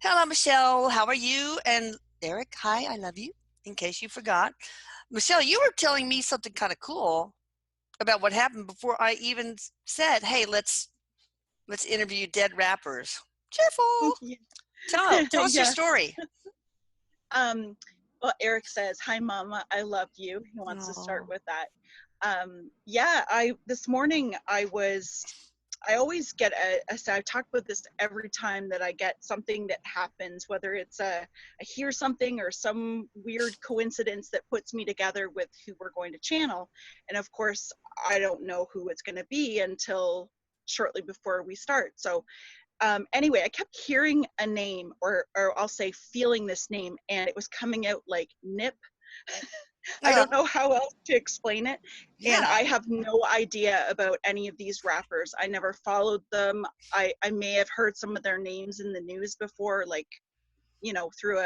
Hello, Michelle. How are you? And Eric, hi, I love you, in case you forgot. Michelle, you were telling me something kind of cool about what happened before I even said, hey, let's interview dead rappers. Cheerful. Yeah. Tell us your Yeah. story. Um, well, Erik says, "Hi, Mama. I love you." He wants to start Oh, with that. Yeah. I this morning I always get I talk about this every time that I get something that happens, whether it's I hear something or some weird coincidence that puts me together with who we're going to channel, and of course I don't know who it's going to be until shortly before we start. So anyway, I kept hearing a name, or I'll say feeling this name, and it was coming out like Nip. I uh, don't know how else to explain it. And yeah. I have no idea about any of these rappers. I never followed them. I may have heard some of their names in the news before, like, through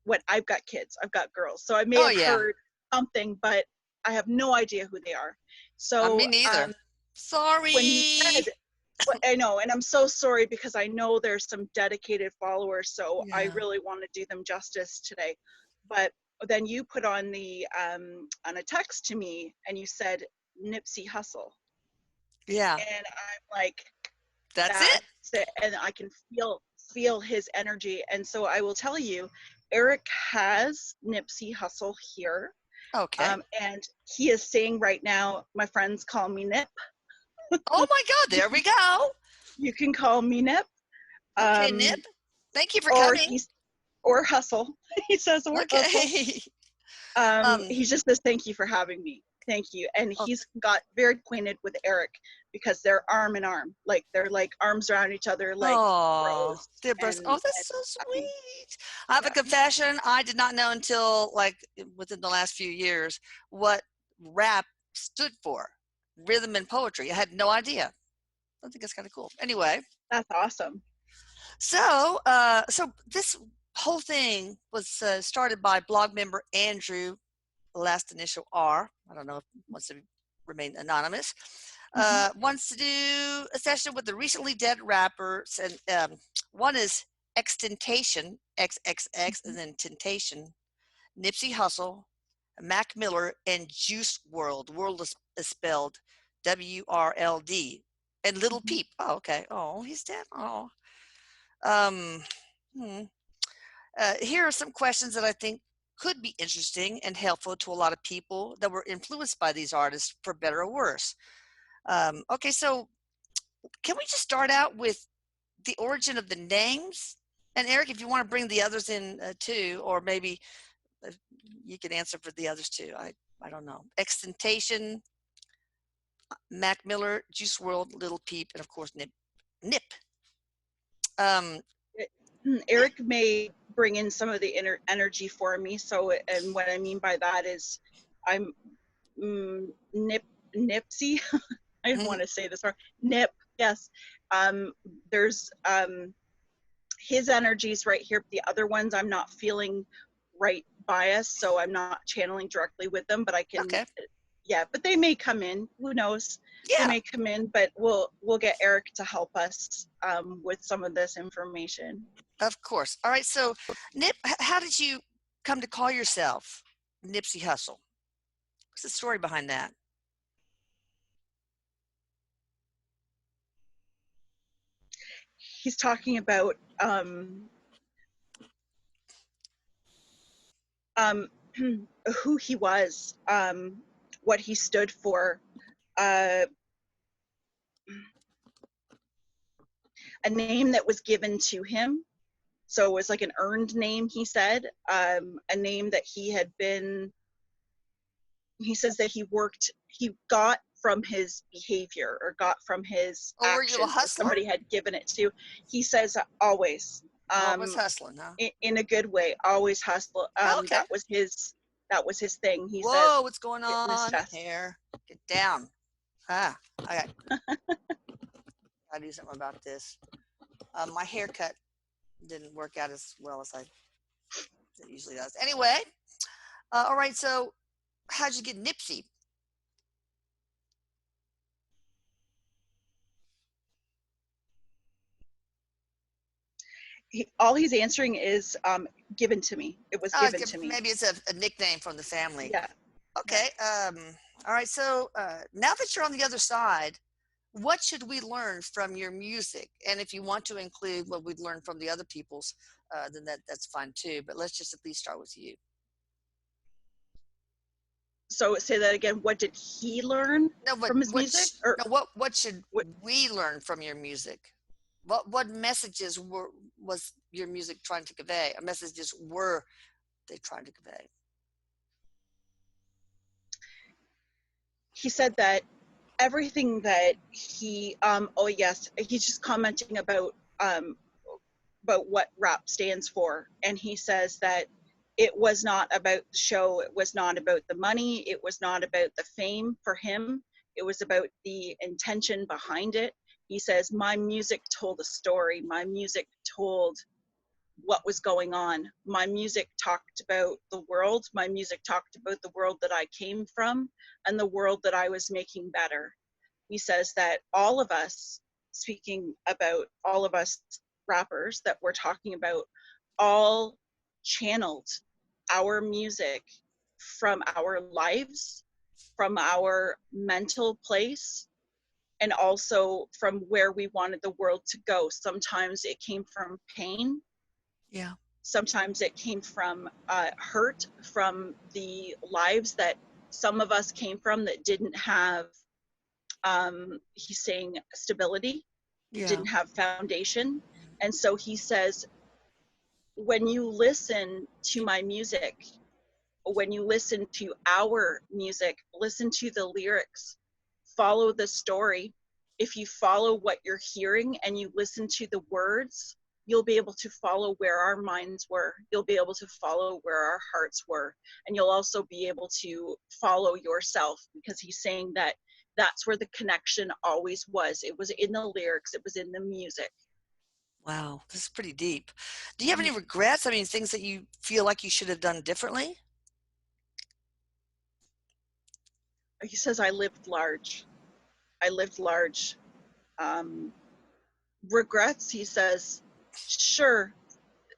what I've got kids, I've got girls. So I may Oh, have yeah. heard something, but I have no idea who they are. Me So neither. when he Sorry. said, well, I know, and I'm so sorry because I know there's some dedicated followers, so I Yeah. really want to do them justice today. But then you put on on a text to me and you said Nipsey Hussle, Yeah. and I'm like, That's it? that's it, and I can feel his energy, and so I will tell you, Erik has Nipsey Hussle here, Okay. and he is saying right now, my friends call me Nip. Oh, my God. There we go. You can call me Nip. Okay, Um, Nip. Thank you for or coming. he's or hustle. He says or hustle. Okay. Um, He just says thank you for having me. Thank you. And oh, he's got very acquainted with Erik because they're arm in arm. Like they're like arms around each other like oh, bros. dear Bruce. Oh, And that's so happy. sweet. I have a Yeah. confession. I did not know until like within the last few years what rap stood for. Rhythm and poetry. I had no idea. I think it's kind of cool. Anyway, That's awesome. so this whole thing was started by blog member Andrew, last initial R. I don't know if he wants to remain anonymous. Hmm. Wants to do a session with the recently dead rappers, and one is Extentation, XXX, and then Temptation, Nipsey Hussle, Mac Miller, and Juice World. World is spelled WRLD, and Little Hmm. Peep. Oh, okay. Oh, he's dead. Oh. Um, hmm. Here are some questions that I think could be interesting and helpful to a lot of people that were influenced by these artists, for better or worse. Okay, so can we just start out with the origin of the names? And Eric, if you want to bring the others in too, or maybe uh, you can answer for the others too. I don't know. Extentation, Mac Miller, Juice World, Little Peep, and of course Nip. Nip. Um, Erik may bring in some of the inner energy for me. So, and what I mean by that is I'm Nipsey. I don't want to say this wrong. Nip, yes. Um, there's his energies right here. The other ones I'm not feeling right bias, so I'm not channeling directly with them, but I can, okay. yeah, but they may come in. Who knows? They Yeah, may come in, but we'll get Erik to help us with some of this information. of course. All right. So, Nip, how did you come to call yourself Nipsey Hussle? What's the story behind that? He's talking about um, who he was, what he stood for, uh, a name that was given to him. So it was like an earned name, he said, a name that he says that he got from his behavior or got from his Oh, were you a actions that hustler? somebody had given it to. He says always, Always hustling, huh? in a good way, always hustle. Oh, okay. That was his thing. He Whoa, says, what's going litmus on test. here? Get down. Ah, I gotta do something about this. My haircut didn't work out as well as it usually does. Anyway, all right. So, how'd you get Nipsey? all he's answering is given to me. It was given to me. Maybe it's a nickname from the family. Yeah. Yeah. Okay. All right. So now that you're on the other side, what should we learn from your music? And if you want to include what we've learned from the other people's, then that's fine too. But let's just at least start with you. So say that again. What did he learn No, but from his music? Or what should what? we learn from your music? What messages was your music trying to convey? Or messages were they trying to convey? He said that everything that he oh yes, he's just commenting about what rap stands for, and he says that it was not about the show, it was not about the money, it was not about the fame for him, it was about the intention behind it. He says, my music told a story, my music told what was going on, my music talked about the world, my music talked about the world that I came from and the world that I was making better. He says that all of us, speaking about all of us rappers that we're talking about, all channeled our music from our lives, from our mental place, and also from where we wanted the world to go. Sometimes it came from pain. Yeah. Sometimes it came from hurt from the lives that some of us came from that didn't have, he's saying, stability, Yeah. didn't have foundation. And so he says, when you listen to my music, when you listen to our music, listen to the lyrics, follow the story. If you follow what you're hearing and you listen to the words, you'll be able to follow where our minds were. You'll be able to follow where our hearts were. And you'll also be able to follow yourself, because he's saying that that's where the connection always was. It was in the lyrics, it was in the music. Wow, this is pretty deep. Do you have any regrets? I mean, things that you feel like you should have done differently? He says, I lived large. I lived large. Um, Regrets, he says, sure,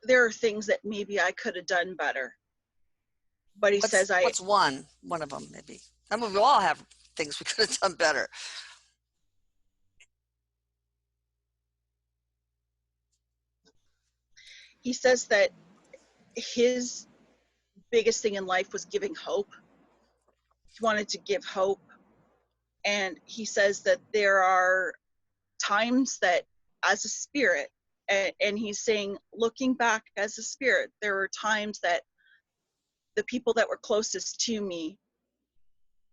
there are things that maybe I could have done better. But he says, What's one of them maybe? I mean, we all have things we could have done better. he says that his biggest thing in life was giving hope. He wanted to give hope. And he says that there are times that, as a spirit, and he's saying, looking back as a spirit, there were times that the people that were closest to me,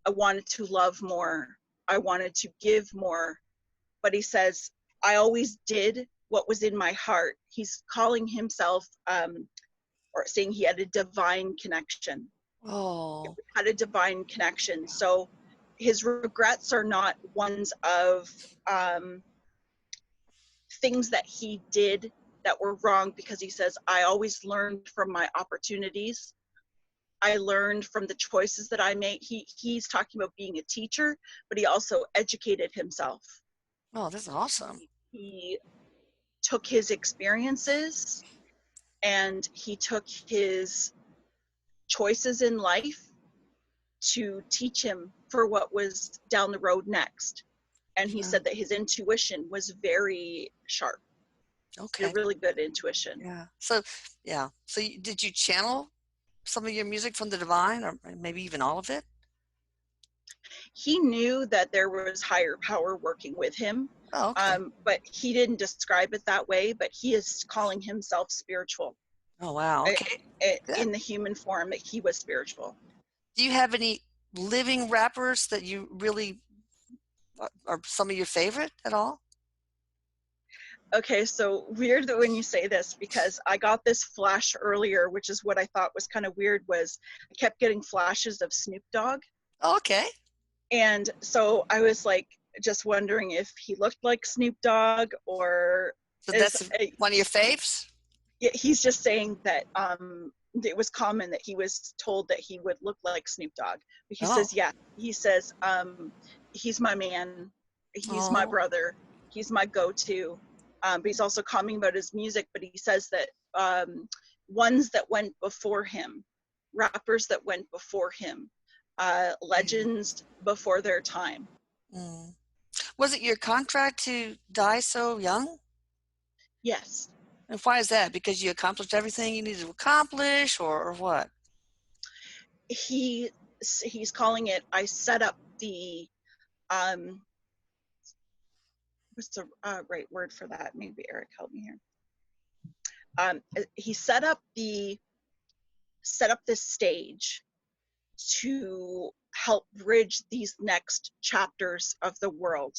I wanted to love more. I wanted to give more. But he says, I always did what was in my heart. He's calling himself, or saying he had a divine connection. Oh, Had a divine connection. So his regrets are not ones of things that he did that were wrong, because he says, I always learned from my opportunities. I learned from the choices that I made. He's talking about being a teacher, but he also educated himself. oh, this is awesome. He took his experiences and he took his choices in life to teach him for what was down the road next. And he Yeah. said that his intuition was very sharp. He had Okay. really good intuition. Yeah. So, yeah. So, did you channel some of your music from the divine, or maybe even all of it? He knew that there was higher power working with him, Oh, okay. but he didn't describe it that way. But he is calling himself spiritual. Oh, wow. Okay. Good. In the human form, that he was spiritual. Do you have any living rappers that you really are some of your favorite at all? Okay, so weird that when you say this, because I got this flash earlier, which is what I thought was kind of weird, was I kept getting flashes of Snoop Dogg. Oh, okay. And so I was like, just wondering if he looked like Snoop Dogg, or So is that's one of your faves? he's just saying that it was common that he was told that he would look like Snoop Dogg. But he Oh, says, yeah, he says, he's my man, he's my oh, brother, he's my go-to. But he's also commenting about his music, but he says that ones that went before him, rappers that went before him, legends before their time. Mm. Was it your contract to die so young? Yes. And why is that? Because you accomplished everything you needed to accomplish, or what? He's calling it, I set up the, what's the right word for that? Maybe Eric help me here. He set up this stage to help bridge these next chapters of the world.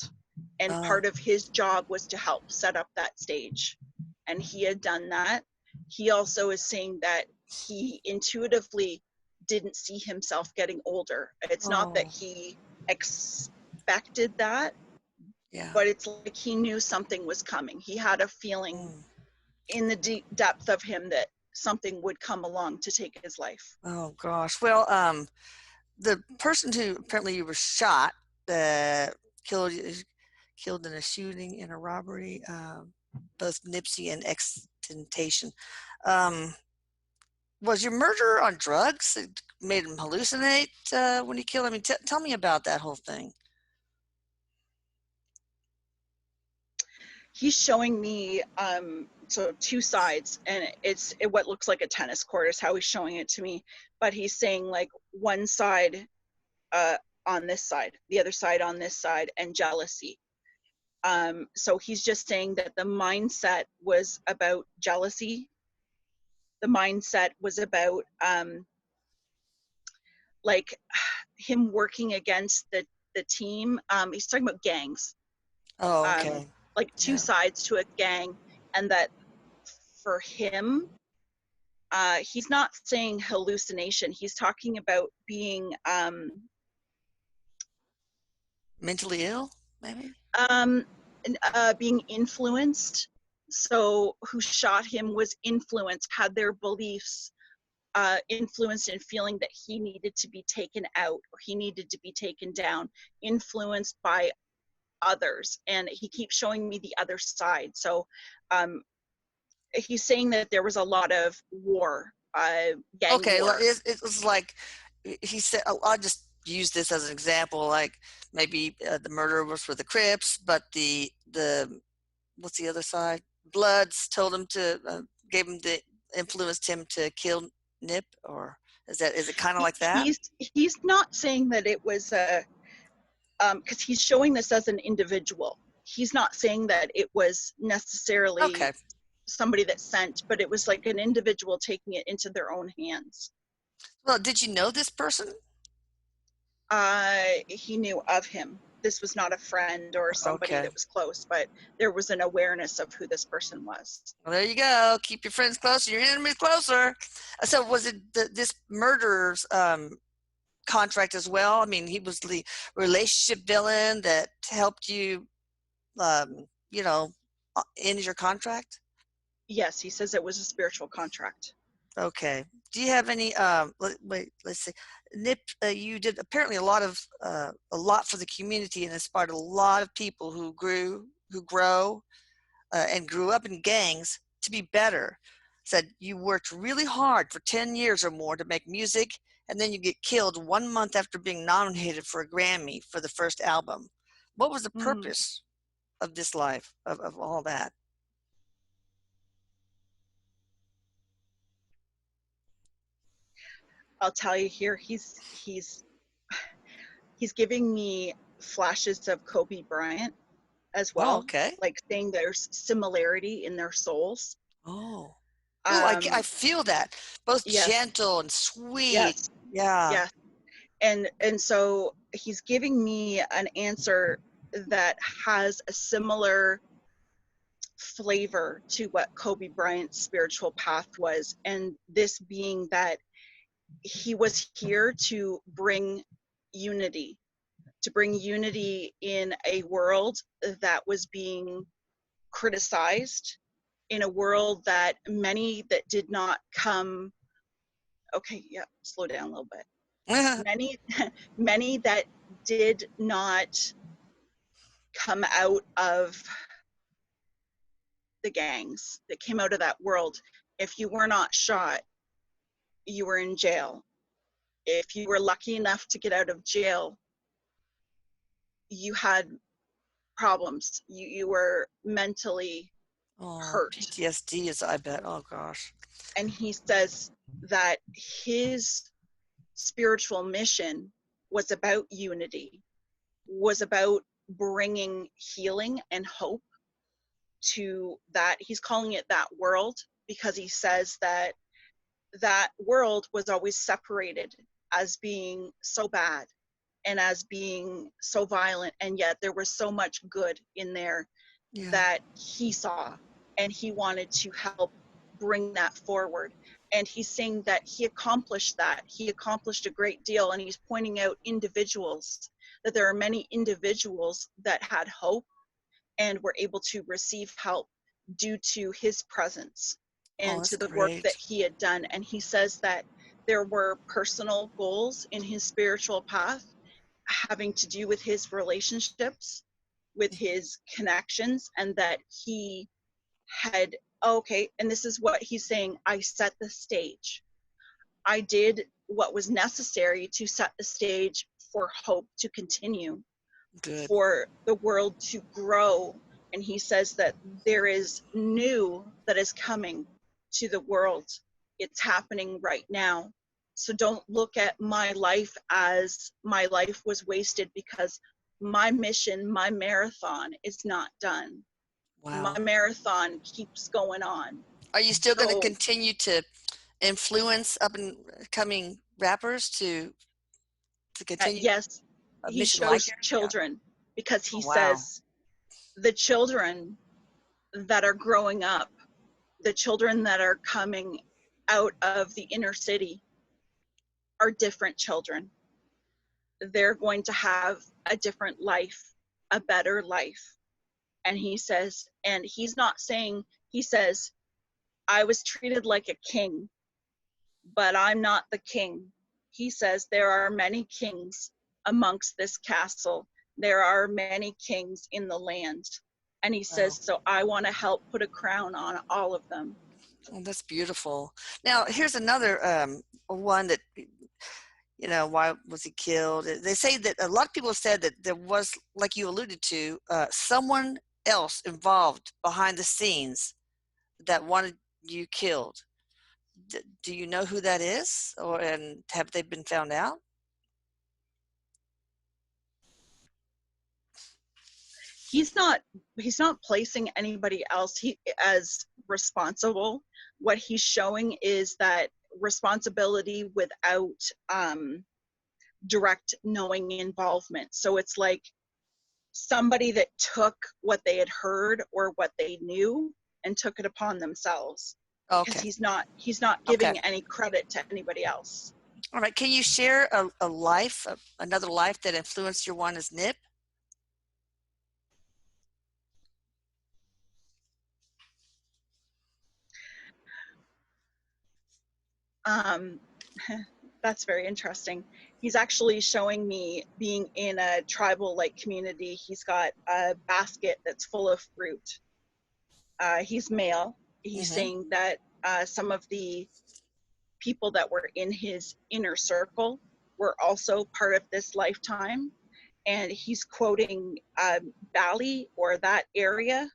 And Oh, part of his job was to help set up that stage. And he had done that. He also is saying that he intuitively didn't see himself getting older. It's not that oh, he expected that, yeah. but it's like he knew something was coming. He had a feeling Mm. in the deep depth of him that something would come along to take his life. Oh gosh. Well, the person who apparently you were shot, killed killed in a shooting in a robbery, both Nipsey and extentation. Um, was your murderer on drugs? It made him hallucinate when he killed? I mean, tell me about that whole thing. He's showing me so two sides, and it's what looks like a tennis court is how he's showing it to me, but he's saying like one side uh on this side, the other side on this side, and jealousy. So he's just saying that the mindset was about jealousy. The mindset was about like him working against the team. He's talking about gangs, Oh, um okay. like two Yeah. sides to a gang, and that for him, he's not saying hallucination. He's talking about being Mentally ill, maybe? um, being influenced. So who shot him was influenced, had their beliefs influenced in feeling that he needed to be taken out or he needed to be taken down, influenced by others. And he keeps showing me the other side. So um, he's saying that there was a lot of war, gang Okay, war. it was like he said. I'll just use this as an example. Like maybe the murder was for the Crips, but the what's the other side? Bloods told him to gave him the influenced him to kill Nip, or is it kind of like that? He's not saying that it was a because he's showing this as an individual. He's not saying that it was necessarily Okay. somebody that sent, but it was like an individual taking it into their own hands. Well, did you know this person? He knew of him. This was not a friend or somebody Okay. that was close, but there was an awareness of who this person was. Well, there you go. Keep your friends closer, your enemies closer. So, was it this murderer's contract as well? I mean, he was the relationship villain that helped you, you know, end your contract. Yes, he says it was a spiritual contract. Okay. Do you have any? Wait. Let's see. Nip, you did apparently a lot for the community and inspired a lot of people who grow, and grew up in gangs to be better. Said you worked really hard for 10 years or more to make music, and then you get killed 1 month after being nominated for a Grammy for the first album. What was the Mm. purpose of this life, of all that? I'll tell you here, he's giving me flashes of Kobe Bryant as Oh, well, okay. like saying there's similarity in their souls. Oh, oh, I Um, feel that. Both yes, gentle and sweet. yes, Yeah. yes. And so he's giving me an answer that has a similar flavor to what Kobe Bryant's spiritual path was. And this being that he was here to bring unity in a world that was being criticized, in a world that many that did not come, okay, yeah, slow down a little bit. Many, many that did not come out of the gangs that came out of that world. If you were not shot, you were in jail. If you were lucky enough to get out of jail, you had problems. You were mentally Oh, hurt. PTSD is, I bet. Oh gosh. And he says that his spiritual mission was about unity, was about bringing healing and hope to that. He's calling it that world because he says that that world was always separated as being so bad and as being so violent, and yet there was so much good in there Yeah. that he saw, and he wanted to help bring that forward. And he's saying that he accomplished that. He accomplished a great deal, and he's pointing out individuals, that there are many individuals that had hope and were able to receive help due to his presence Oh, and that's to the work that great. he had done. And he says that there were personal goals in his spiritual path having to do with his relationships, with his connections, and that he had, okay, and this is what he's saying, I set the stage. I did what was necessary to set the stage for hope to continue, Good. for the world to grow. And he says that there is new that is coming to the world. It's happening right now. So don't look at my life as my life was wasted, because my mission, my marathon is not done. My Wow. marathon keeps going on. Are you still going to So continue to influence up and coming rappers to continue yes, a he mission like shows yours? Yeah. children, because Oh, he wow. says the children that are growing up, the children that are coming out of the inner city are different children. They're going to have a different life, a better life. And he says, and he's not saying, he says, I was treated like a king, but I'm not the king. He says, there are many kings amongst this castle. There are many kings in the land. And he Wow. says, so I want to help put a crown on all of them. Oh, that's beautiful. Now, here's another one that, why was he killed? They say that a lot of people have said that there was, like you alluded to, someone else involved behind the scenes that wanted you killed. Do you know who that is, and have they been found out? He's not placing anybody else as responsible. What he's showing is that responsibility without direct knowing involvement. So it's like somebody that took what they had heard or what they knew and took it upon themselves, because Okay. he's not Okay. giving any credit to anybody else. All right. Can you share a life, another life that influenced your one as Nip? um that's very interesting. He's actually showing me being in a tribal like community. He's got a basket that's full of fruit. He's male. He's Mm-hmm. saying that some of the people that were in his inner circle were also part of this lifetime. And he's quoting Bali, or that area.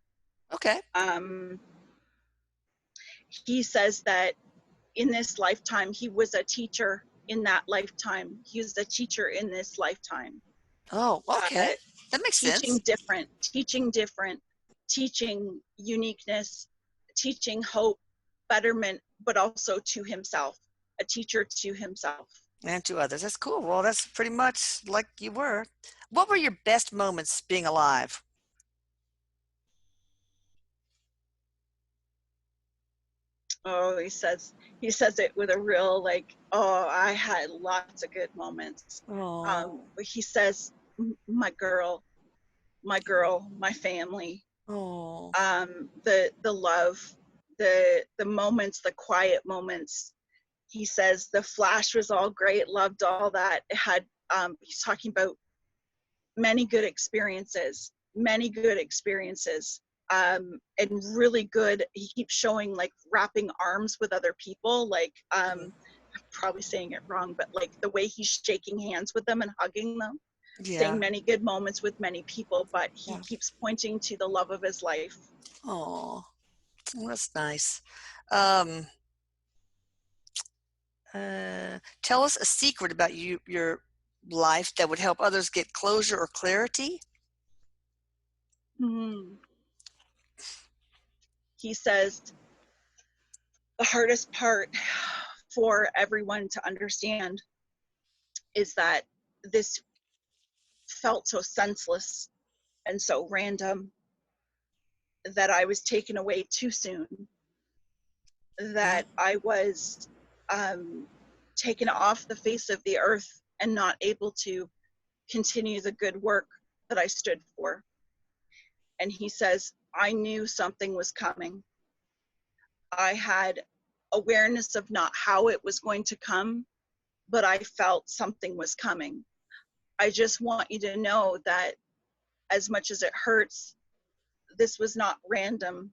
Okay. Um, he says that in this lifetime, he was a teacher. In that lifetime, he was a teacher in this lifetime. Oh, okay. Uh, That makes teaching sense. different, teaching different, teaching uniqueness, teaching hope, betterment, but also to himself, a teacher to himself. And to others. That's cool. Well, that's pretty much like you were. What were your best moments being alive? Oh, he says it with a real like, oh, I had lots of good moments. Oh, But he says, my girl, my family, oh, the love, the moments, the quiet moments. He says the flash was all great, loved all that. It had, he's talking about many good experiences, many good experiences. and really good. He keeps showing like wrapping arms with other people, like I'm probably saying it wrong, but like the way he's shaking hands with them and hugging them, saying Yeah. many good moments with many people, but he Yeah. keeps pointing to the love of his life. Oh, that's nice. Um, Tell us a secret about your life that would help others get closure or clarity. Hmm. He says the hardest part for everyone to understand is that this felt so senseless and so random, that I was taken away too soon, Yeah. that I was taken off the face of the earth and not able to continue the good work that I stood for. And he says, I knew something was coming. I had awareness of not how it was going to come, but I felt something was coming. I just want you to know that as much as it hurts, this was not random,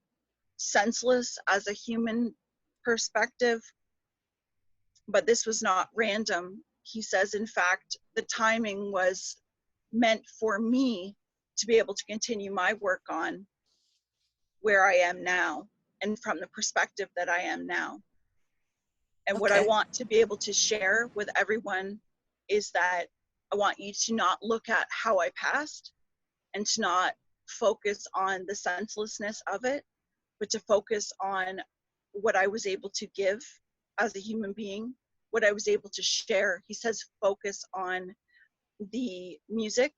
senseless as a human perspective, but this was not random. He says, in fact, the timing was meant for me to be able to continue my work on where I am now and from the perspective that I am now. And what I Okay. want to be able to share with everyone is that I want you to not look at how I passed and to not focus on the senselessness of it, but to focus on what I was able to give as a human being, what I was able to share. He says, focus on the music,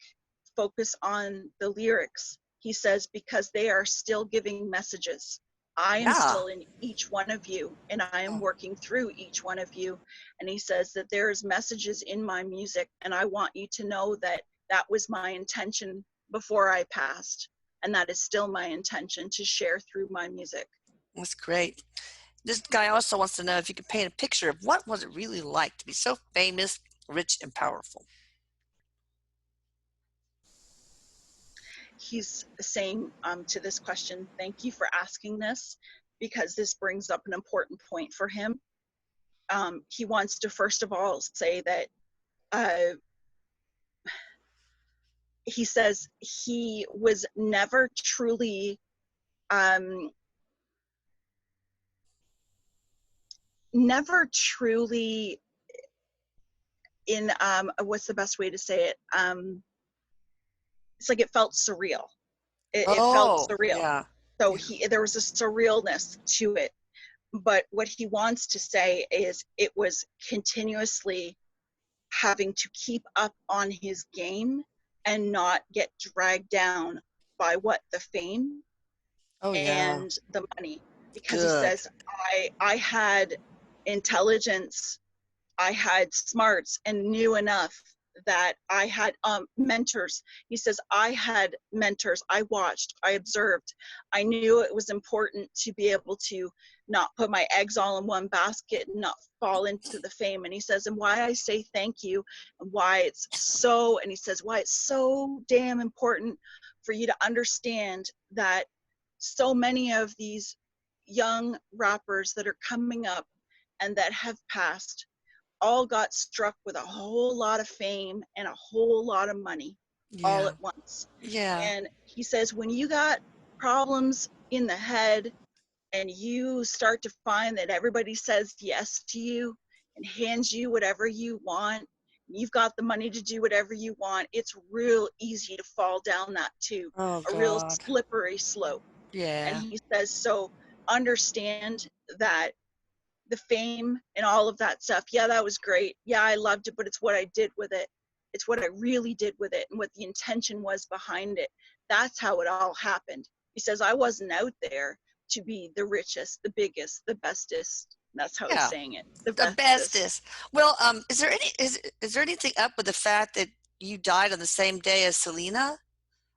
focus on the lyrics. He says, because they are still giving messages. I am Yeah. still in each one of you, and I am Oh, working through each one of you. And he says that there's messages in my music, and I want you to know that that was my intention before I passed. And that is still my intention to share through my music. that's great. This guy also wants to know if you could paint a picture of what was it really like to be so famous, rich, and powerful. He's saying to this question, thank you for asking this, because this brings up an important point for him. He wants to first of all say that uh, he says he was um, never truly in, what's the best way to say it? It's like it felt surreal. It felt Oh, surreal. yeah. So Yeah. there was a surrealness to it. But what he wants to say is it was continuously having to keep up on his game and not get dragged down by what the fame Oh, yeah. and the money, because he Good. says I had intelligence, I had smarts, and knew enough that I had mentors. He says, I had mentors. I watched, I observed. I knew it was important to be able to not put my eggs all in one basket and not fall into the fame. And he says, and why I say thank you, and why it's so, and he says, why it's so damn important for you to understand that so many of these young rappers that are coming up and that have passed all got struck with a whole lot of fame and a whole lot of money all Yeah. at once. Yeah. And he says, when you got problems in the head and you start to find that everybody says yes to you and hands you whatever you want, you've got the money to do whatever you want, it's real easy to fall down that tube, Oh, a real God. slippery slope. And Yeah. he says, so understand that the fame and all of that stuff, yeah, that was great. Yeah, I loved it, but it's what I did with it. It's what I really did with it and what the intention was behind it. That's how it all happened. He says, I wasn't out there to be the richest, the biggest, the bestest. That's how he's Yeah. saying it. The The bestest. bestest. Well, is there anything up with the fact that you died on the same day as Selena,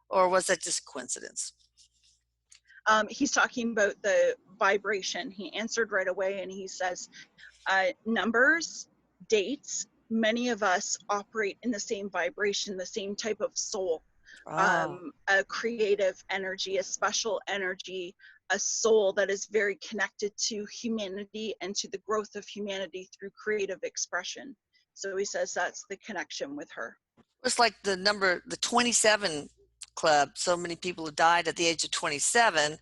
or was that just a coincidence? He's talking about the vibration. He answered right away and he says, numbers, dates, many of us operate in the same vibration, the same type of soul. Oh, a creative energy, a special energy, a soul that is very connected to humanity and to the growth of humanity through creative expression. So he says that's the connection with her. it's like the 27 club. So many people have died at the age of 27.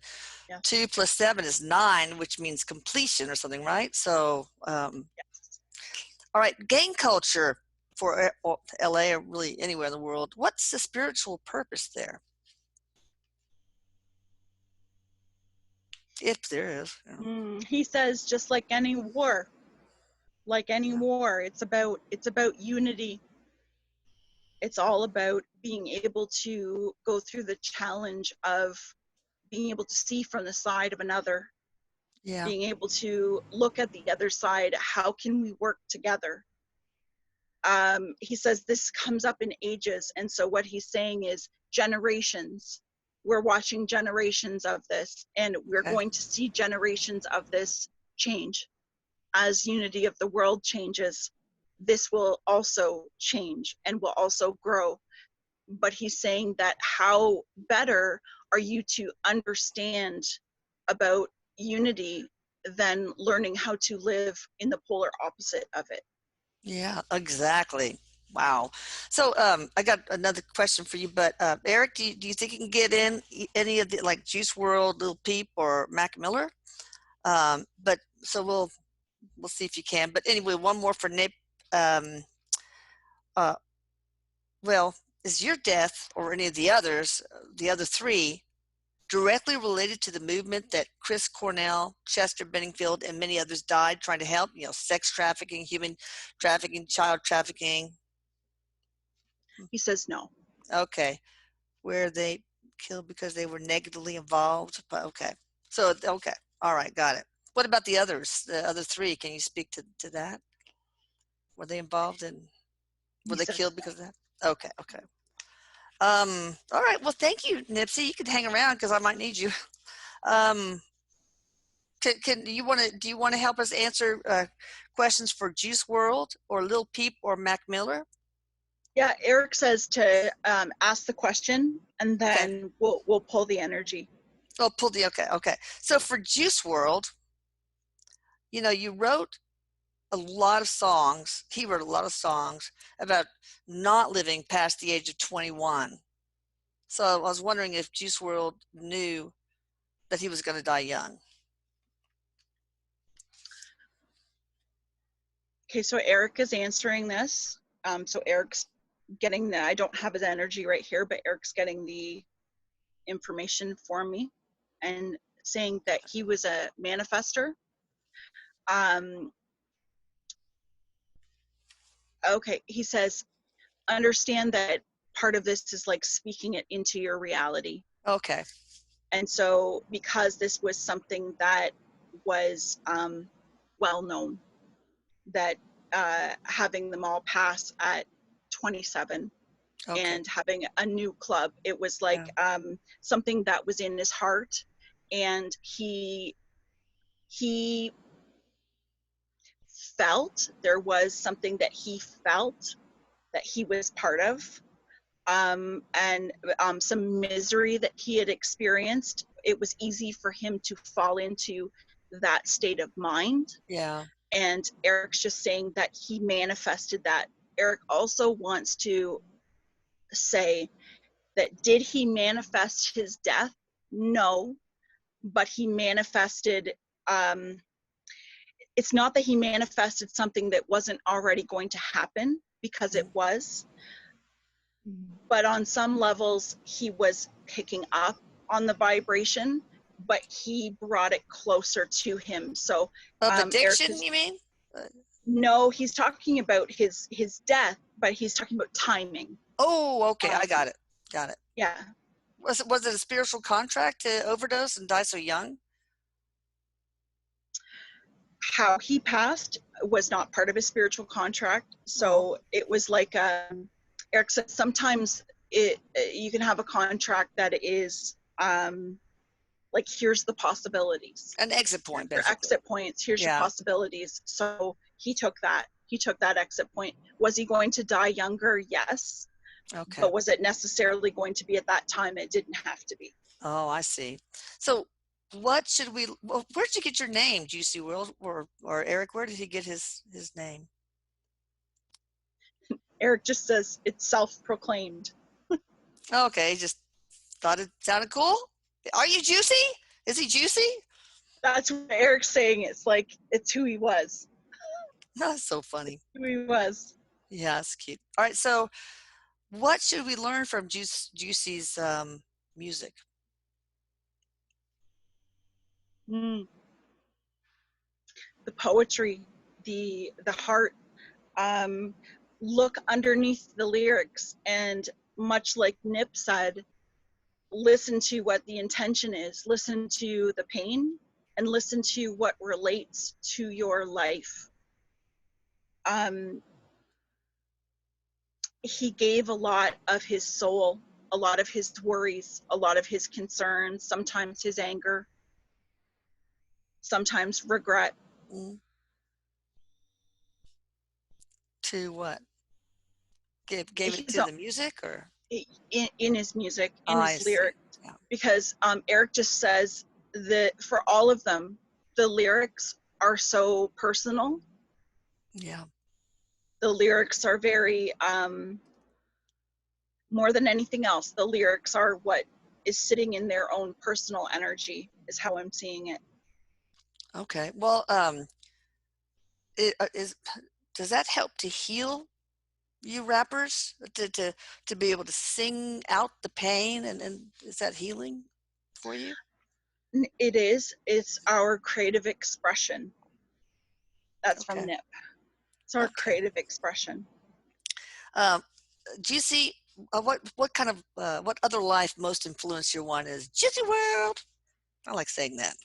Yes. 2 plus 7 is 9, which means completion or something, right? So, Yes. all right, gang culture for LA or really anywhere in the world. What's the spiritual purpose there? If there is, you know. He says just like any Yeah. war, it's about unity. It's all about being able to go through the challenge of being able to see from the side of another, Yeah. being able to look at the other side. How can we work together? He says this comes up in ages. And so what he's saying is generations. We're watching generations of this, and we're Okay. going to see generations of this change. As unity of the world changes, this will also change and will also grow. But he's saying that how better are you to understand about unity than learning how to live in the polar opposite of it. Yeah, exactly. Wow. So, I got another question for you, but Eric, do you think you can get in any of the like Juice World, Little Peep, or Mac Miller? But so we'll see if you can. But anyway, one more for Nip. Um, uh, well, is your death or any of the others, the other three, directly related to the movement that Chris Cornell, Chester Benningfield, and many others died trying to help? You know, sex trafficking, human trafficking, child trafficking. He says no. Okay, where they killed because they were negatively involved. But okay, so okay, all right, got it. What about the others? The other three? Can you speak to that? Were they involved in? Were He they says killed no. because of that? Okay, okay. All right. Well, thank you, Nipsey. You can hang around because I might need you. Um, can you want to? Do you want to help us answer questions for Juice World or Lil Peep or Mac Miller? Yeah, Erik says to ask the question, and Okay. then we'll pull the energy. Oh, pull the okay. Okay. So for Juice World, you know, you wrote a lot of songs. He wrote a lot of songs about not living past the age of 21. So I was wondering if Juice World knew that he was going to die young. Okay, so Erik is answering this. So Erik's getting the, I don't have his energy right here, but Erik's getting the information for me and saying that he was a manifester. Um, okay, he says, understand that part of this is like speaking it into your reality. Okay. And so, because this was something that was well known, that having them all pass at 27 Okay. and having a new club, it was like Yeah. something that was in his heart, and he felt there was something that he felt that he was part of, and some misery that he had experienced. It was easy for him to fall into that state of mind. Yeah. And Erik's just saying that he manifested that. Erik also wants to say that did he manifest his death? No, but he manifested, um, it's not that he manifested something that wasn't already going to happen, because it was, but on some levels he was picking up on the vibration, but he brought it closer to him. So Of Erik addiction, is, you mean? Uh, no, he's talking about his death, but he's talking about timing. oh, okay. I um got it. Got it. yeah, Was it a spiritual contract to overdose and die so young? how he passed was not part of his spiritual contract. Oh, So it was like, Erik said sometimes you can have a contract that is like, here's the possibilities, an exit here's point, your basically. exit points, here's your Yeah. possibilities. So he took that exit point. Was he going to die younger? Yes, Okay. But was it necessarily going to be at that time? It didn't have to be. Oh, I see. So what should we, well, where'd you get your name, Juicy World? Or Eric, where did he get his name? Erik just says it's self-proclaimed. Okay, he just thought it sounded cool. Are you juicy? Is he juicy? That's what Erik's saying. It's like, it's who he was. That's so funny. Who he was. Yeah, it's cute. All right, so what should we learn from Juicy's music? Mm. The poetry, the heart. Look underneath the lyrics, and much like Nip said, listen to what the intention is, listen to the pain, and listen to what relates to your life. He gave a lot of his soul, a lot of his worries, a lot of his concerns, sometimes his anger, sometimes regret. Mm, to what? Gave it He's to the music or? in his music, Oh, in I his see. lyrics, Yeah. because Erik just says that for all of them, the lyrics are so personal. Yeah. The lyrics are very, more than anything else, the lyrics are what is sitting in their own personal energy, is how I'm seeing it. Okay. Well, it, does that help to heal you rappers to be able to sing out the pain and is that healing for you? It is. It's our creative expression. That's from Okay. Nip. It's our Okay. creative expression. Um, do you see what kind of what other life most influenced your one is Juicy World? I like saying that.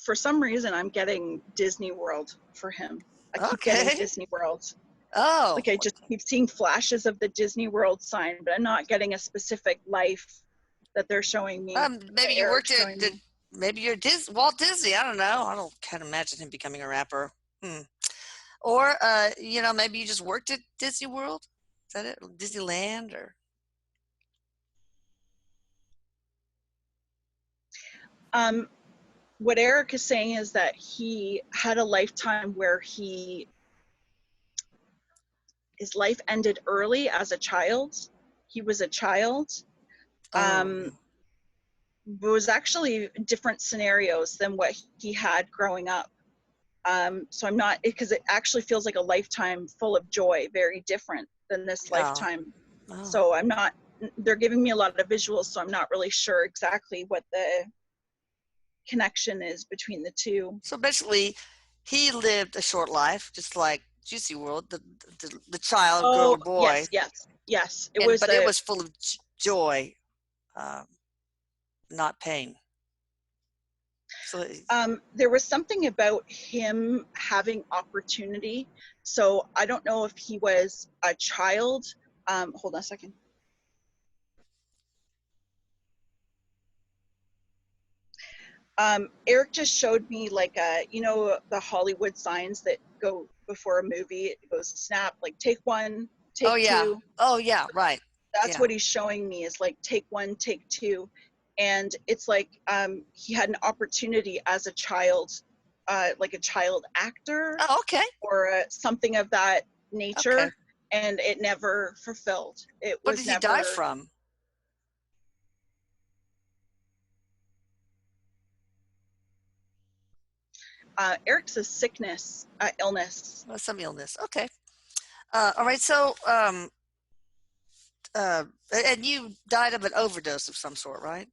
For some reason, I'm getting Disney World for him. I keep getting Okay. Disney World. Oh, Like, I just keep seeing flashes of the Disney World sign, but I'm not getting a specific life that they're showing me, maybe that you worked Erik's at showing me. maybe you're Walt Disney. I don't know. Can't imagine him becoming a rapper. Hmm. Or maybe you just worked at Disney World. Is that it? Disneyland or? Um, what Erik is saying is that he had a lifetime where his life ended early as a child. He was a child. Oh, It was actually different scenarios than what he had growing up. So I'm not, because it actually feels like a lifetime full of joy, very different than this yeah. lifetime. Oh. So I'm not, they're giving me a lot of visuals, so I'm not really sure exactly what the connection is between the two. So basically, he lived a short life, just like Juicy World, the child, girl Oh, or boy, yes, yes, yes. It and was but it a, was full of joy, um, not pain. So there was something about him having opportunity. So I don't know if he was a child. Hold on a second. Erik just showed me like the Hollywood signs that go before a movie. It goes snap, like take one, take yeah, two. oh yeah, right, That's yeah, what he's showing me, is like take one, take two. And it's like he had an opportunity as a child, like a child actor oh okay, or something of that okay. nature, and it never fulfilled. It What was did he die never. from? Erik's a sickness, illness. Some illness. Okay. All right. So, uh, and you died of an overdose of some sort, right?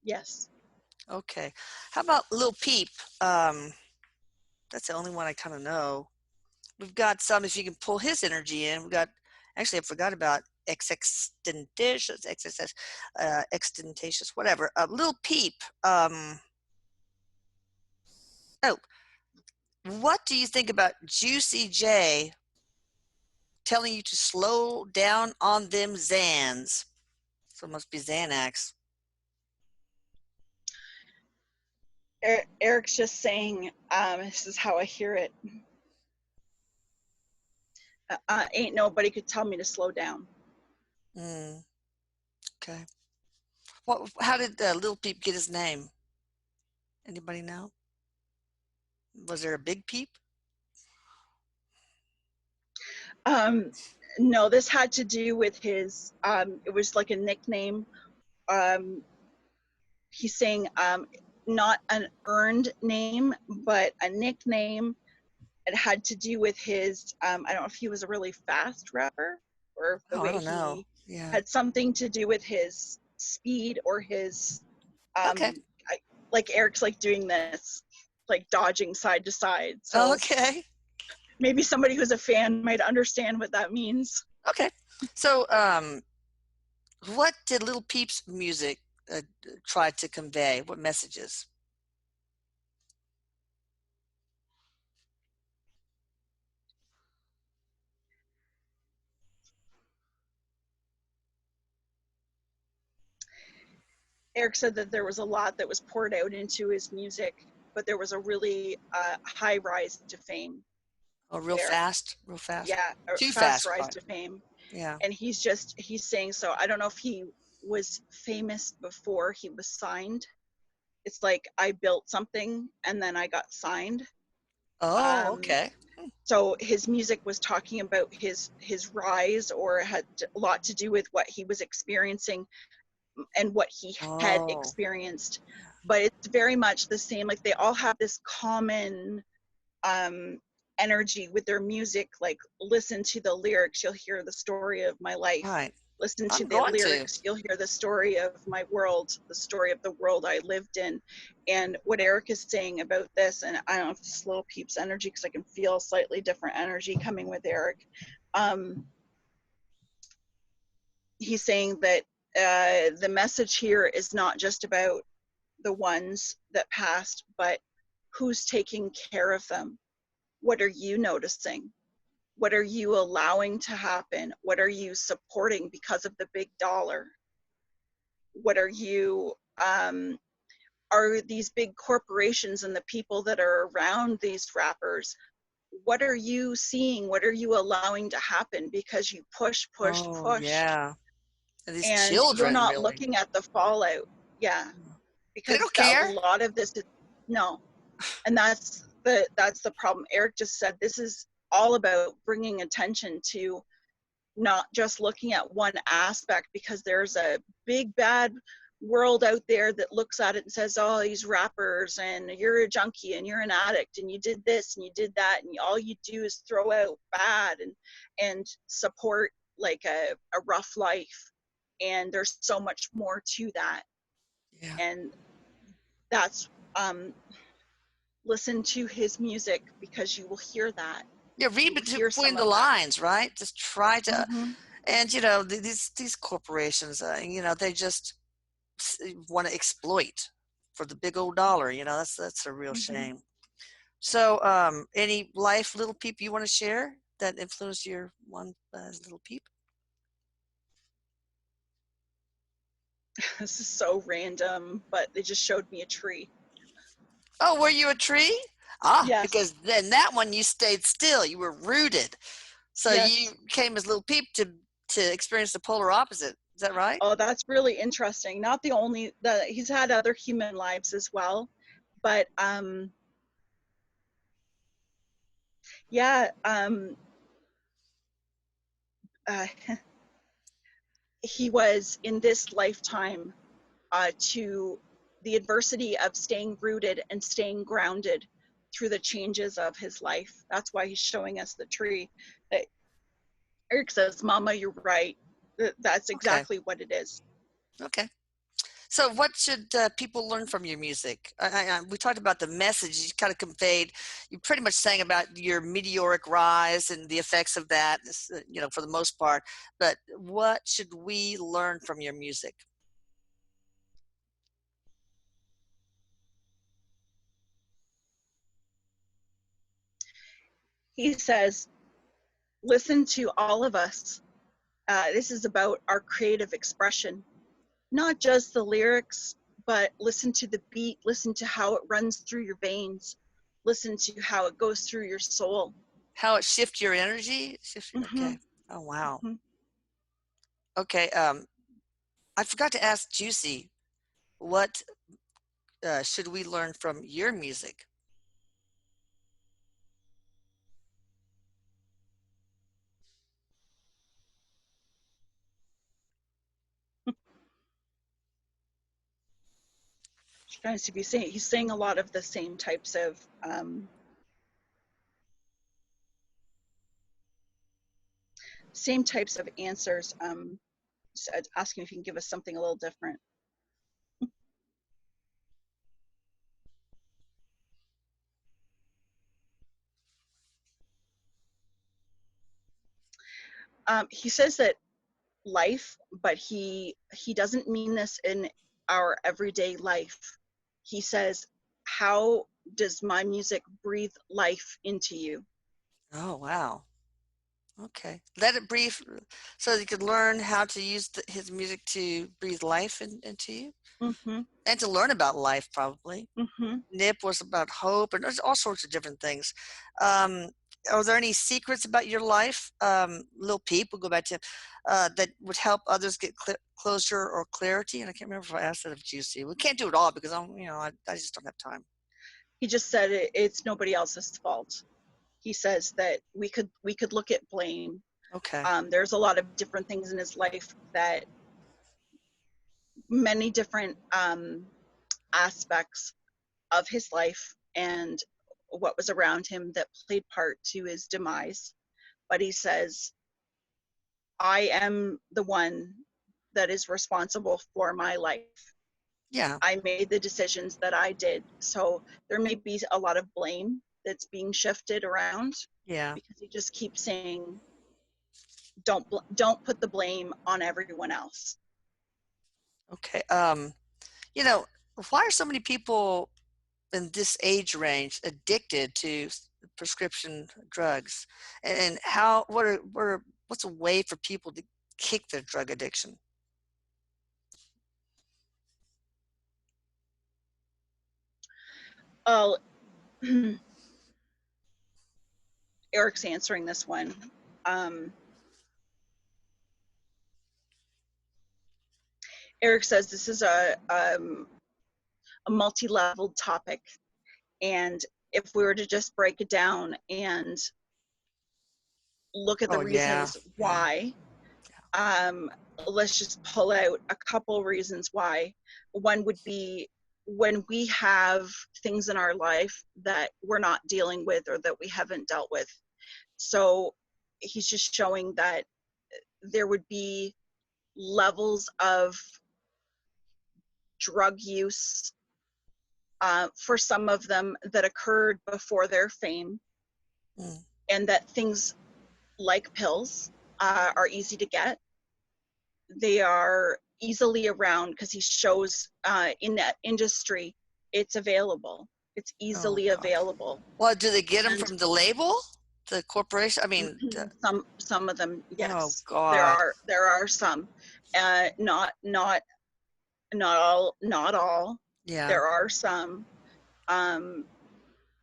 Yes. Okay. How about Lil Peep? Um, that's the only one I kind of know. We've got some, if you can pull his energy in, we've got, actually, I forgot about Extentatious, Extentatious, whatever. Lil Peep. Oh, what do you think about Juicy J telling you to slow down on them Zans? So it must be Xanax. Eric's just saying, this is how I hear it. Ain't nobody could tell me to slow down. Mm, okay. How did Lil Peep get his name? Anybody know? Was there a big Peep? Um, no, this had to do with his, it was like a nickname. Um, he's saying not an earned name, but a nickname. It had to do with his, I don't know if he was a really fast rapper or if the Oh, I way don't know. he Yeah. had something to do with his speed or his, Okay. like Eric's like doing this, like dodging side to side. So Okay. maybe somebody who's a fan might understand what that means. Okay. So, what did Little Peep's music uh, try to convey? What messages? Eric said that there was a lot that was poured out into his music, but there was a really high rise to fame Oh, real there. fast, real fast. Yeah, a Too fast fast, rise probably. to fame. Yeah. And he's saying, so I don't know if he was famous before he was signed. It's like I built something and then I got signed. Oh, Um, okay. so his music was talking about his rise, or had a lot to do with what he was experiencing and what he had Oh, experienced. But it's very much the same. Like they all have this common um, energy with their music. Like listen to the lyrics, you'll hear the story of my life. right. Listen to I'm the going to. lyrics, you'll hear the story of my world, the story of the world I lived in. And what Erik is saying about this, and I don't know if it's Slow Peeps energy because I can feel slightly different energy coming with Erik. He's saying that the message here is not just about the ones that passed, but who's taking care of them. What are you noticing? What are you allowing to happen? What are you supporting because of the big dollar? What are you, are these big corporations and the people that are around these rappers, what are you seeing? What are you allowing to happen? Because you push, push, Oh, push, yeah. And these and you're children, not really. looking at the fallout. Yeah, They because don't a care. lot of this is, no, and that's the problem. Erik just said this is all about bringing attention to not just looking at one aspect, because there's a big bad world out there that looks at it and says, oh, these rappers, and you're a junkie and you're an addict and you did this and you did that, and all you do is throw out bad and support like a rough life. And there's so much more to that. Yeah. And that's listen to his music, because you will hear that. Yeah, You read will hear between some the of that. lines, right? Just try to, Mm-hmm. and these corporations, they just want to exploit for the big old dollar. That's a real Mm-hmm. shame. So, any life little peep you want to share that influenced your one little peep? This is so random, but they just showed me a tree. Oh, were you a tree? Ah, Yes, because then that one you stayed still. You were rooted. So you yes. came as little peep to experience the polar opposite. Is that right? Oh, that's really interesting. Not the only that he's had other human lives as well, but yeah, uh, he was in this lifetime to the adversity of staying rooted and staying grounded through the changes of his life. That's why he's showing us the tree. That Erik says, "Mama, you're right. That's Okay. exactly what it is." Okay. So, what should people learn from your music? We talked about the message you kind of conveyed. You pretty much sang about your meteoric rise and the effects of that, for the most part. But what should we learn from your music? He says, "Listen to all of us. This is about our creative expression, not just the lyrics, but listen to the beat, listen to how it runs through your veins, listen to how it goes through your soul. How it shifts your energy? Mm-hmm. Okay. Oh, wow. Mm-hmm. Okay. I forgot to ask Juicy, what should we learn from your music? Trying to be saying, he's saying a lot of the same types of answers. Asking if you can give us something a little different. He says that life, but he doesn't mean this in our everyday life. He says, how does my music breathe life into you? Oh, wow. Okay. Let it breathe so you could learn how to use his music to breathe life into you Mm-hmm. and to learn about life, probably. Mm-hmm. Nip was about hope, and there's all sorts of different things. Um, are there any secrets about your life, Lil Peep, we'll go back to, that would help others get closure or clarity? And I can't remember if I asked that of Juicy. We can't do it all because I just don't have time. He just said it's nobody else's fault. He says that we could look at blame. Okay. There's a lot of different things in his life, that many different aspects of his life and what was around him that played part to his demise. But he says, I am the one that is responsible for my life. Yeah. I made the decisions that I did. So there may be a lot of blame that's being shifted around, Yeah. because he just keeps saying, don't put the blame on everyone else. Okay. You know, why are so many people in this age range addicted to prescription drugs, and what's a way for people to kick their drug addiction? Oh, Erik's answering this one. Um, Erik says this is a multi-level topic, and if we were to just break it down and look at the Oh yeah, reasons yeah, why, um, let's just pull out a couple reasons why. One would be when we have things in our life that we're not dealing with or that we haven't dealt with. So he's just showing that there would be levels of drug use for some of them that occurred before their fame, mm, and that things like pills are easy to get. They are easily around because he shows in that industry it's available. It's oh easily god. available. Well, do they get them And from the label, the corporation? I mean, some of them, oh yes, god, there are some, not all. yeah. There are some. Um,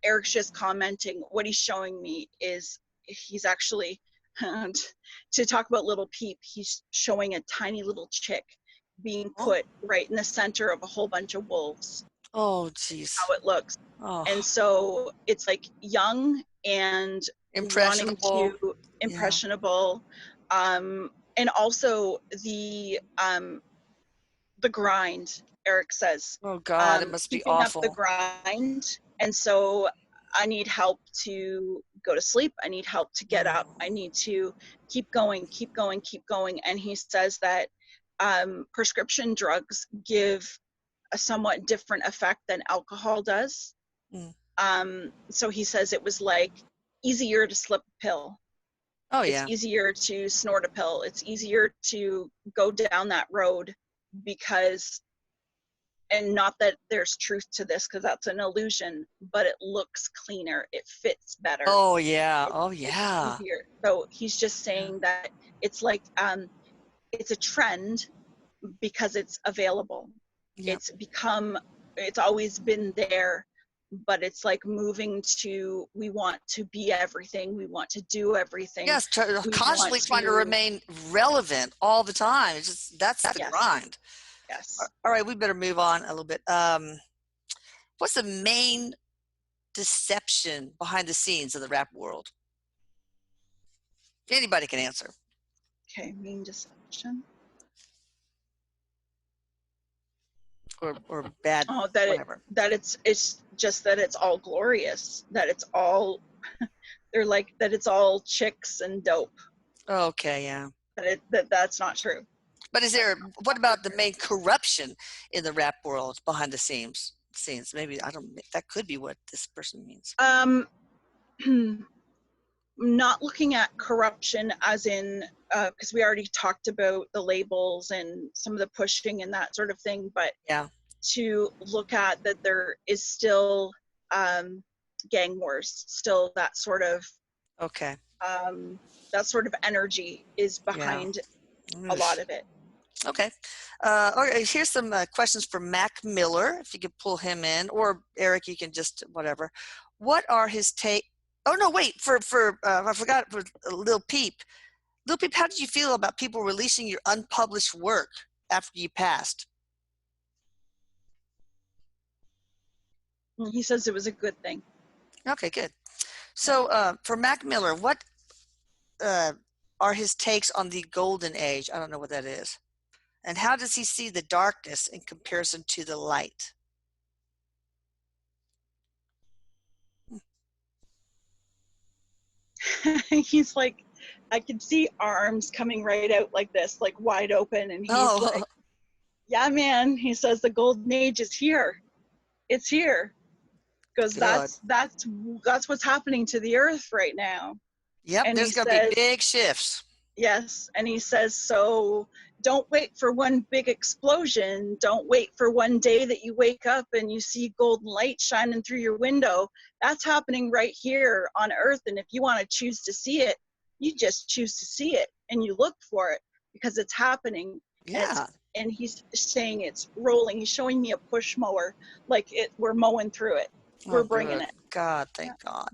Erik's just commenting. What he's showing me is he's actually, to talk about little Peep, he's showing a tiny little chick being Oh, put right in the center of a whole bunch of wolves, oh jeez. how it looks. Oh, And so it's like young and wanting impressionable. to, Yeah. impressionable, and also the grind, Erik says. Oh god, it must be Keeping up the awful. grind. And so I need help to go to sleep. I need help to get up. I Oh, need to keep going, keep going, keep going. And he says that prescription drugs give a somewhat different effect than alcohol does. mm. So he says it was like easier to slip a pill. Oh It's yeah. easier to snort a pill. It's easier to go down that road because, and not that there's truth to this because that's an illusion, but it looks cleaner, it fits better, Oh yeah. it's Oh it's yeah. easier. So he's just Yeah. saying that it's like it's a trend because it's available. Yep. It's always been there, but it's like moving to, we want to be everything, we want to do everything, Yes, we want constantly trying to to, remain relevant all the time. It's just that's the yes, grind. yes. All right, we better move on a little bit. What's the main deception behind the scenes of the rap world? Anybody can answer. Okay, mean deception. Or bad, Oh, whatever. that it's just that it's all glorious, that it's all they're like that it's all chicks and dope. Okay, yeah. That's not true. But what about the main corruption in the rap world behind the scenes? Maybe, I don't, that could be what this person means. Not looking at corruption as in, because we already talked about the labels and some of the pushing and that sort of thing, but Yeah. to look at that there is still gang wars, still Okay. that sort of energy is Yeah. behind a lot of it. Okay. All right, here's some questions for Mac Miller, if you could pull him in, or Eric, you can just whatever. What are his take? Oh no, wait. I forgot for Lil Peep. Lil Peep, how did you feel about people releasing your unpublished work after you passed? He says it was a good thing. Okay, good. So for Mac Miller, what uh, are his takes on the golden age? I don't know what that is. And how does he see the darkness in comparison to the light? He's like, I could see arms coming right out like this, like wide open, and he's Oh, like, yeah, man. He says the golden age is here. It's here. Because good. that's what's happening to the earth right now. Yep, And he there's going to be says, big shifts. yes. And he says, so don't wait for one big explosion. Don't wait for one day that you wake up and you see golden light shining through your window. That's happening right here on earth. And if you want to choose to see it, you just choose to see it and you look for it because it's happening. Yeah. And he's saying it's rolling. He's showing me a push mower, like we're mowing through it. Oh, We're bringing good. it. God, Yeah. thank God.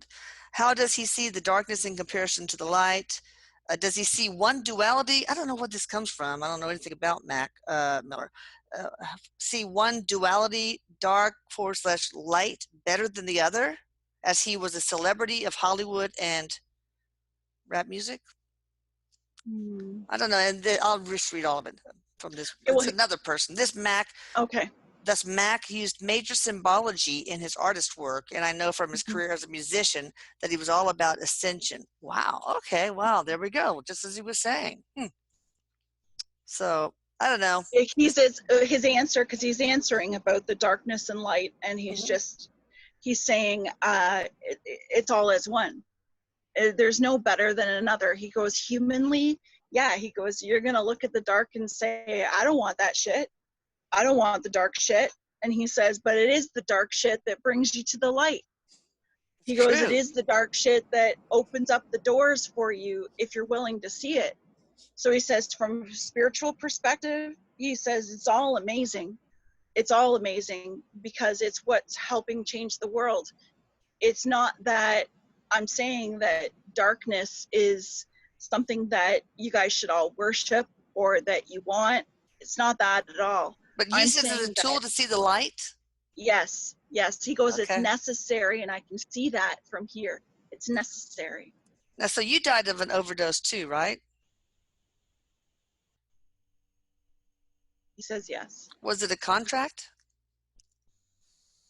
How does he see the darkness in comparison to the light? Does he see one duality? I don't know what this comes from. I don't know anything about Mac Miller. Uh, see one duality, dark / light, better than the other, as he was a celebrity of Hollywood and rap music? I don't know. And I'll just read all of it from this. It's Well, another person. This Mac. okay. Thus, Mac used major symbology in his artist work, and I know from his Mhm. career as a musician that he was all about ascension. Wow. Okay. Wow. There we go. Just as he was saying. So I don't know. He says his answer, because he's answering about the darkness and light, and Mhm. he's saying it's all as one. There's no better than another. He goes, humanly, yeah. He goes, you're gonna look at the dark and say, I don't want that shit. I don't want the dark shit. And he says, but it is the dark shit that brings you to the light. He goes, it True. is the dark shit that opens up the doors for you if you're willing to see it. So he says, from a spiritual perspective, he says it's all amazing. It's all amazing because it's what's helping change the world. It's not that I'm saying that darkness is something that you guys should all worship or that you want. It's not that at all. But I'm use it as a saying that tool to see the light. yes, yes. He goes, it's Okay. necessary, and I can see that from here. It's necessary. Now, so you died of an overdose too, right? He says yes. Was it a contract?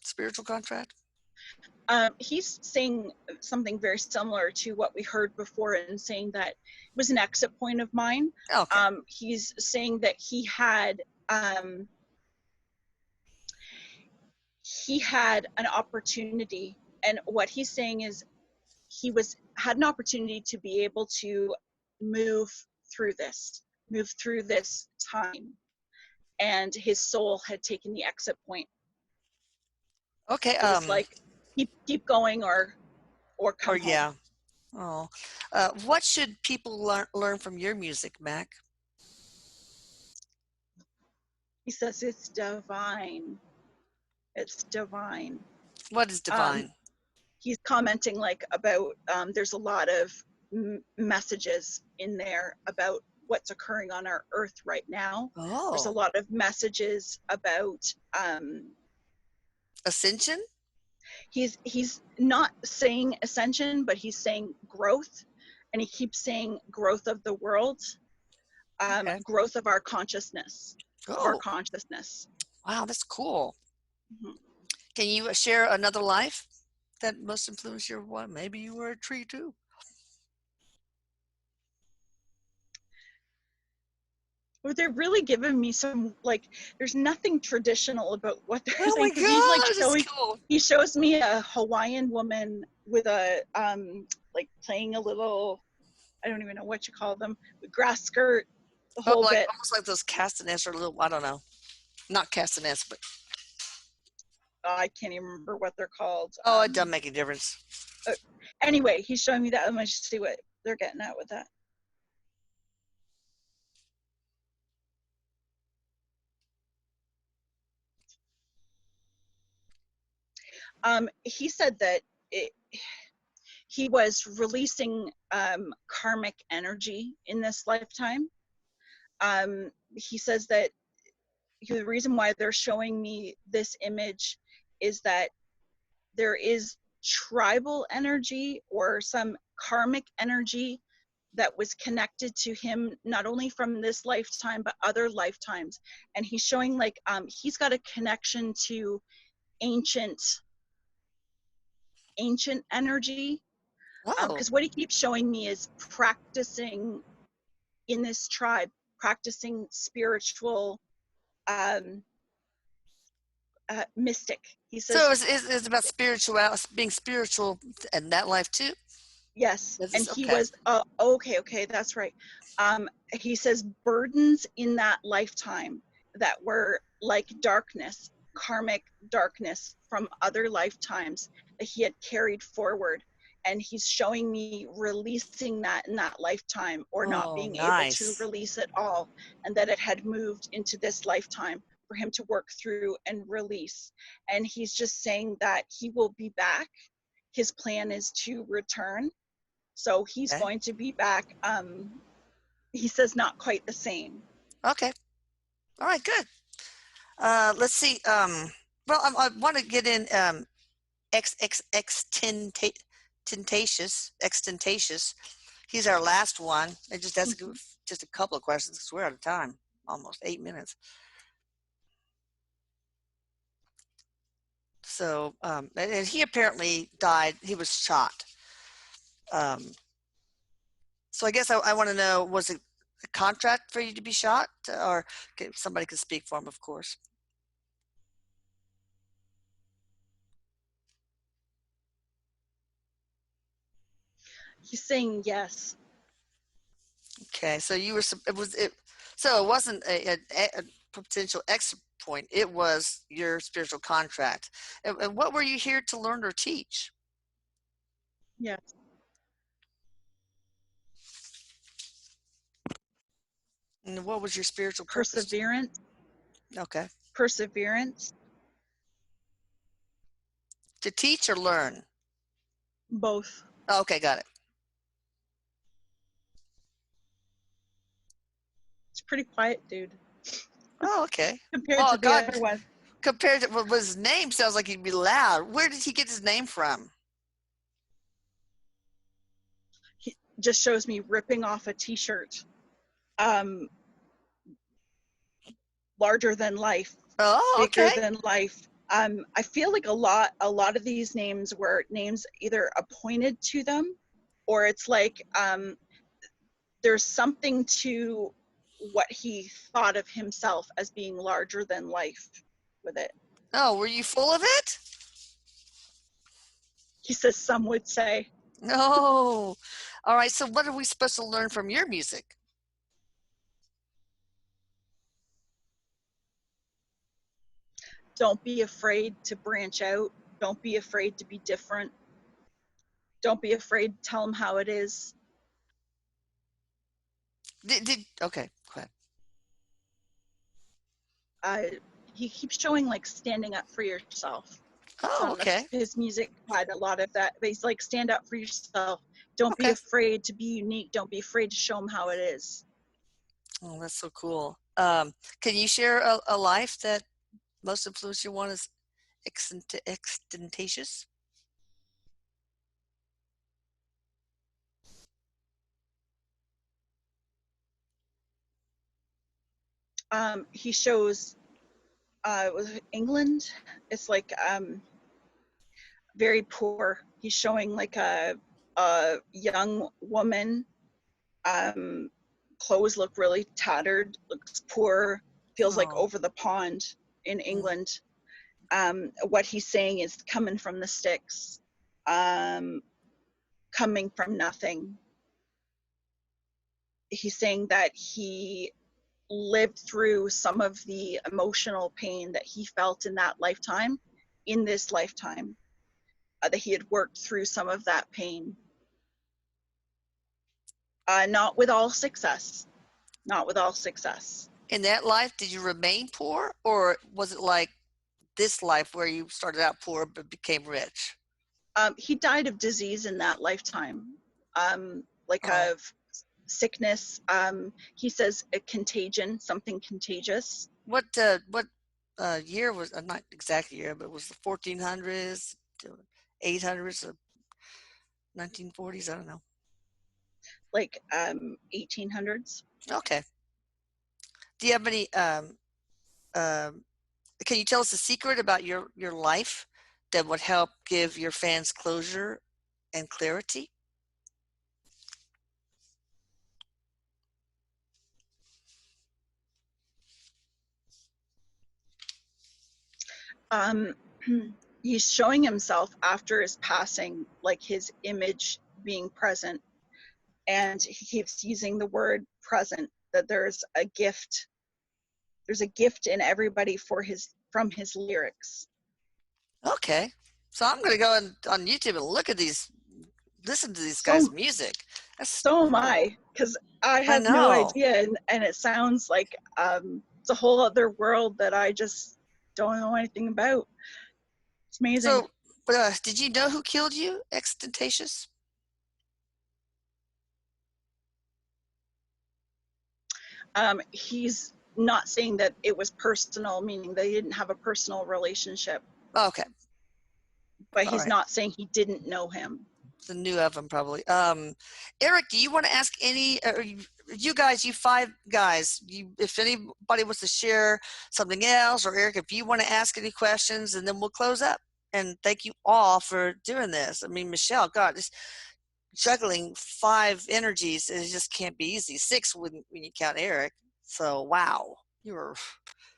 Spiritual contract? He's saying something very similar to what we heard before and saying that it was an exit point of mine. Okay. He's saying that he had an opportunity, and what he's saying is he had an opportunity to be able to move through this time, and his soul had taken the exit point. Okay. It was like keep going or Or come home. yeah. Oh. What should people learn from your music, Mac? He says it's divine. It's divine. What is Um, divine? he's commenting like about there's a lot of messages in there about what's occurring on our earth right now. There's a Oh, lot of messages about ascension? he's not saying ascension, but he's saying growth, and he keeps saying growth of the world, Okay. growth of our consciousness, of our Oh, consciousness. wow, that's cool. Mhm. Can you share another life that most influenced your one? Maybe you were a tree too. Well, they're really giving me some like. There's nothing traditional about what they're Oh my saying because he's like gosh, that's showing. cool. He shows me a Hawaiian woman with a like playing a little. I don't even know what you call them. Grass skirt, the Oh, whole like bit. almost like those castanets or little, I don't know. Not castanets, but I can't even remember what they're called. oh, it doesn't make a difference. Uh, anyway, he's showing me that. I'm gonna see what they're getting at with that. He said that it, he was releasing karmic energy in this lifetime. He says that the reason why they're showing me this image is that there is tribal energy or some karmic energy that was connected to him not only from this lifetime but other lifetimes, and he's showing like he's got a connection to ancient energy, Oh, because what he keeps showing me is practicing in this tribe, practicing spiritual um, mystic. He so says it's about spiritual, being spiritual in that life too. yes, This and is he okay. was okay, that's right. He says burdens in that lifetime that were like darkness, karmic darkness from other lifetimes that he had carried forward, and he's showing me releasing that in that lifetime or not Oh, being able to nice. release it all, and that it had moved into this lifetime for him to work through and release. And he's just saying that he will be back. His plan is to return, so he's Okay. going to be back. He says not quite the same. Okay. All right. Good. Let's see. Well, I want to get in extentatious. He's our last one. It just has Mhm. just a couple of questions because we're out of time. Almost 8 minutes. So, and he apparently died. He was shot. Um, so I guess I want to know, was it a contract for you to be shot, or somebody could speak for him, of course. He's saying yes. Okay, so you were it was it so it wasn't a potential exit point. It was your spiritual contract. And what were you here to learn or teach? Yes. And what was your spiritual purpose? Perseverance. Okay, Perseverance. to teach or learn. Both. Oh, okay, got it. It's pretty quiet, dude, Oh, okay. compared Oh to the God, other one. compared to what his name sounds like he'd be loud. Where did he get his name from? He just shows me ripping off a T-shirt. Um, larger than life, Oh, bigger okay. than life. I feel like a lot of these names were names either appointed to them, or it's like there's something to what he thought of himself as being larger than life with it. Oh, were you full of it? He says some would say, No. All right. So, what are we supposed to learn from your music? don't be afraid to branch out. Don't be afraid to be different. Don't be afraid to tell them how it is. Okay, go ahead. uh, he keeps showing like standing up for yourself. So I Oh, don't know if okay. his music had a lot of that, but he's like, stand up for yourself. Don't be Okay. afraid to be unique. Don't be afraid to show them how it is. Oh, that's so cool. Can you share a life that most influenced your one is extentatious? He shows was it England. It's like very poor. He's showing like a young woman. Um, Clothes look really tattered. Looks poor. Feels like Oh, over the pond in mm. England. What he's saying is coming from the sticks, coming from nothing. He's saying that he lived through some of the emotional pain that he felt in that lifetime, in this lifetime, that he had worked through some of that pain. Not with all success. Not with all success. In that life, did you remain poor, or was it like this life where you started out poor but became rich? He died of disease in that lifetime, like Oh, of sickness. He says a contagion, something contagious. what year was not exact year, but was the 1400s, 800s, 1940s? I don't know. Like 1800s. Okay. Do you have any? Um, can you tell us a secret about your life that would help give your fans closure and clarity? Um, he's showing himself after his passing, like his image being present, and he keeps using the word present. That there's a gift in everybody for his from his lyrics. Okay. So I'm going to go on YouTube and look at these, listen to these guys' So music. That's so am cool. I, because I I had no know. idea, and it sounds like it's a whole other world that I just don't know anything about. It's amazing. So, did you know who killed you, Extentatious? He's not saying that it was personal, meaning they didn't have a personal relationship, Okay. but All he's right. not saying he didn't know him. The new of them, probably. Erik, do you want to ask any, you guys, you five guys, if anybody wants to share something else, or Erik, if you want to ask any questions, and then we'll close up. And thank you all for doing this. I mean, Michelle, God, just juggling five energies, it just can't be easy. Six when you count Erik. So, wow, you were,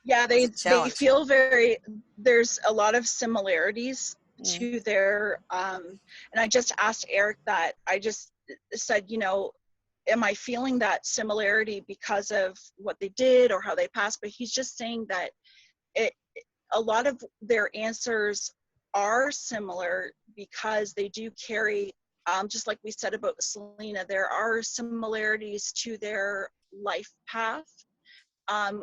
Yeah, that's a they challenge. feel very. There's a lot of similarities Mm. to their. And I just asked Erik that. I just said, am I feeling that similarity because of what they did or how they passed? But he's just saying that it a lot of their answers are similar because they do carry, just like we said about Selena, there are similarities to their life path,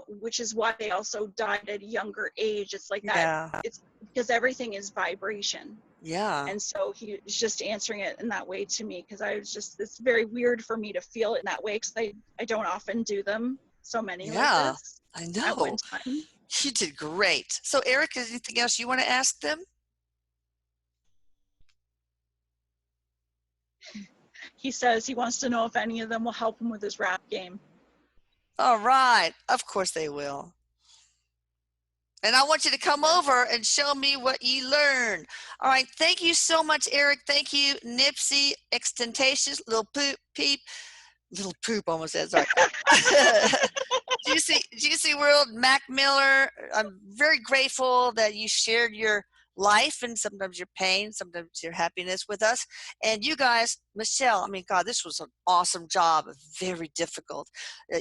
which is why they also died at a younger age. It's like that. Yeah. It's because everything is vibration. Yeah. And so he's just answering it in that way to me, because I was just, it's very weird for me to feel it in that way, because I don't often do them, so many like Yeah. this I at one know. time. You did great. So, Erik, is there anything else you want to ask them? He says he wants to know if any of them will help him with his rap game. All right. Of course they will. And I want you to come over and show me what you learned. All right. Thank you so much, Erik. Thank you, Nipsey, Extentatious, Little Poop, Peep, Little Poop almost said, sorry. Juicy World, Mac Miller. I'm very grateful that you shared your life and sometimes your pain, sometimes your happiness with us. And you guys, Michelle, I mean, God, this was an awesome job, very difficult.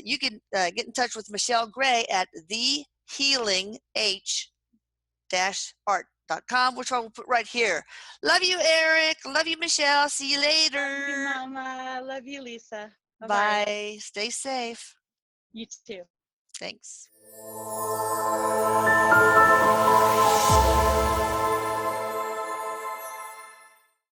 You can get in touch with Michelle Gray at thehealingh-art.com, which I will put right here. Love you, Erik. Love you, Michelle. See you Love you, later. Mama. Love you, Lisa. Bye bye. Bye. Stay safe. You too. Thanks.